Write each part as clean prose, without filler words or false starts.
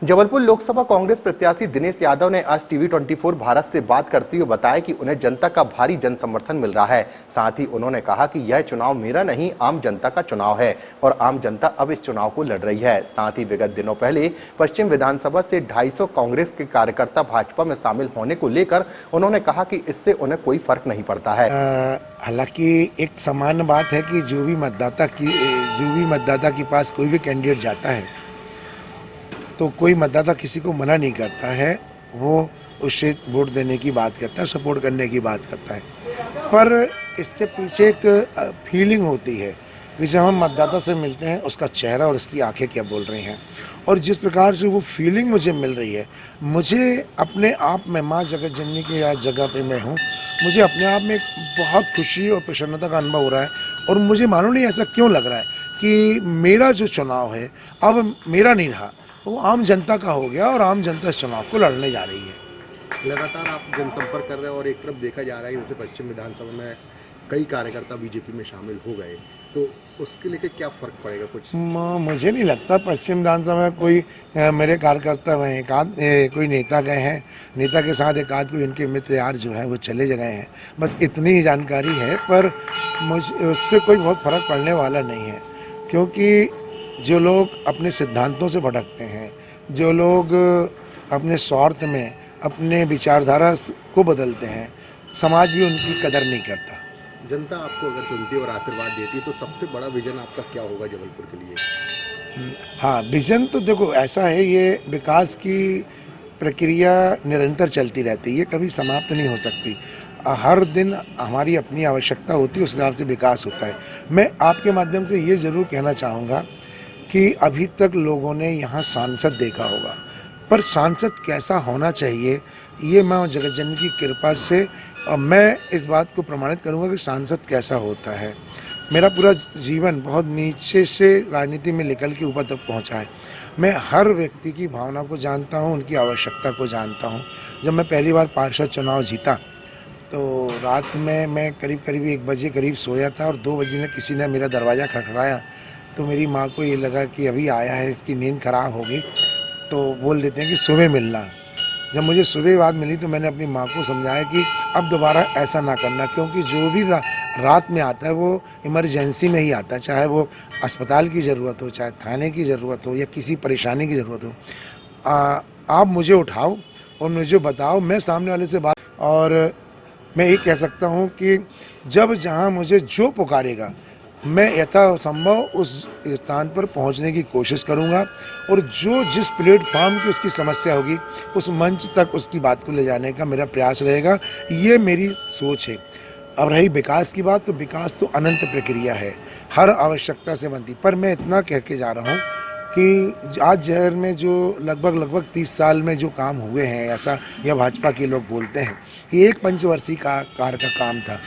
जबलपुर लोकसभा कांग्रेस प्रत्याशी दिनेश यादव ने आज टीवी 24 भारत से बात करते हुए बताया कि उन्हें जनता का भारी जन समर्थन मिल रहा है। साथ ही उन्होंने कहा कि यह चुनाव मेरा नहीं, आम जनता का चुनाव है और आम जनता अब इस चुनाव को लड़ रही है। साथ ही विगत दिनों पहले पश्चिम विधानसभा से 250 कांग्रेस के कार्यकर्ता भाजपा में शामिल होने को लेकर उन्होंने कहा कि इससे उन्हें कोई फर्क नहीं पड़ता है। हालांकि एक सामान्य बात है कि जो भी मतदाता के पास कोई भी कैंडिडेट जाता है तो कोई मतदाता किसी को मना नहीं करता है, वो उससे वोट देने की बात करता है, सपोर्ट करने की बात करता है। पर इसके पीछे एक फीलिंग होती है कि जब हम मतदाता से मिलते हैं उसका चेहरा और उसकी आंखें क्या बोल रही हैं, और जिस प्रकार से वो फीलिंग मुझे मिल रही है, मुझे अपने आप में माँ जगत जननी की आज जगह पे मैं हूँ, मुझे अपने आप में एक बहुत खुशी और प्रसन्नता का अनुभव हो रहा है। और मुझे मालूम नहीं ऐसा क्यों लग रहा है कि मेरा जो चुनाव है अब मेरा नहीं रहा, वो आम जनता का हो गया और आम जनता इस चुनाव को लड़ने जा रही है। लगातार आप जनसंपर्क कर रहे हैं और एक तरफ देखा जा रहा है जैसे पश्चिम विधानसभा में कई कार्यकर्ता बीजेपी में शामिल हो गए, तो उसके लेके क्या फर्क पड़ेगा कुछ? मुझे नहीं लगता पश्चिम विधानसभा में कोई मेरे कार्यकर्ता में कोई नेता गए हैं, नेता के साथ एक आध कोई उनके मित्र यार जो है वो चले गए हैं, बस इतनी ही जानकारी है। पर उससे कोई बहुत फर्क पड़ने वाला नहीं है, क्योंकि जो लोग अपने सिद्धांतों से भटकते हैं, जो लोग अपने स्वार्थ में अपने विचारधारा को बदलते हैं, समाज भी उनकी कदर नहीं करता। जनता आपको अगर चुनती और आशीर्वाद देती है तो सबसे बड़ा विजन आपका क्या होगा जबलपुर के लिए? हाँ, विजन तो देखो ऐसा है, ये विकास की प्रक्रिया निरंतर चलती रहती है, ये कभी समाप्त नहीं हो सकती। हर दिन हमारी अपनी आवश्यकता होती है, उस हिसाब से विकास होता है। मैं आपके माध्यम से ये ज़रूर कहना चाहूँगा कि अभी तक लोगों ने यहाँ सांसद देखा होगा, पर सांसद कैसा होना चाहिए ये मैं जगत जननी की कृपा से मैं इस बात को प्रमाणित करूँगा कि सांसद कैसा होता है। मेरा पूरा जीवन बहुत नीचे से राजनीति में निकल के ऊपर तक पहुँचा है। मैं हर व्यक्ति की भावना को जानता हूँ, उनकी आवश्यकता को जानता हूँ। जब मैं पहली बार पार्षद चुनाव जीता तो रात में मैं करीब 1 बजे करीब सोया था और 2 बजे किसी ने मेरा दरवाज़ा खटखटाया, तो मेरी माँ को ये लगा कि अभी आया है, इसकी नींद खराब होगी, तो बोल देते हैं कि सुबह मिलना। जब मुझे सुबह बात मिली तो मैंने अपनी माँ को समझाया कि अब दोबारा ऐसा ना करना, क्योंकि जो भी रात में आता है वो इमरजेंसी में ही आता है, चाहे वो अस्पताल की ज़रूरत हो, चाहे थाने की ज़रूरत हो या किसी परेशानी की ज़रूरत हो। आप मुझे उठाओ और मुझे बताओ, मैं सामने वाले से बात, और मैं ये कह सकता हूँ कि जब जहाँ मुझे जो पुकारेगा मैं यथासंभव उस स्थान पर पहुंचने की कोशिश करूंगा, और जो जिस प्लेटफॉर्म की उसकी समस्या होगी उस मंच तक उसकी बात को ले जाने का मेरा प्रयास रहेगा। ये मेरी सोच है। अब रही विकास की बात, तो विकास तो अनंत प्रक्रिया है, हर आवश्यकता से बनती। पर मैं इतना कह के जा रहा हूँ कि आज शहर में जो लगभग 30 साल में जो काम हुए हैं, ऐसा यह भाजपा के लोग बोलते हैं कि एक पंचवर्षीय कार्य का काम था,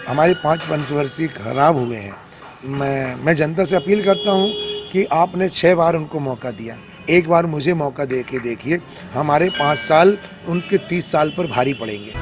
हमारे 5 पंचवर्षीय खराब हुए हैं। मैं जनता से अपील करता हूं कि आपने 6 बार उनको मौका दिया, एक बार मुझे मौका दे के देखिए, हमारे 5 साल उनके 30 साल पर भारी पड़ेंगे।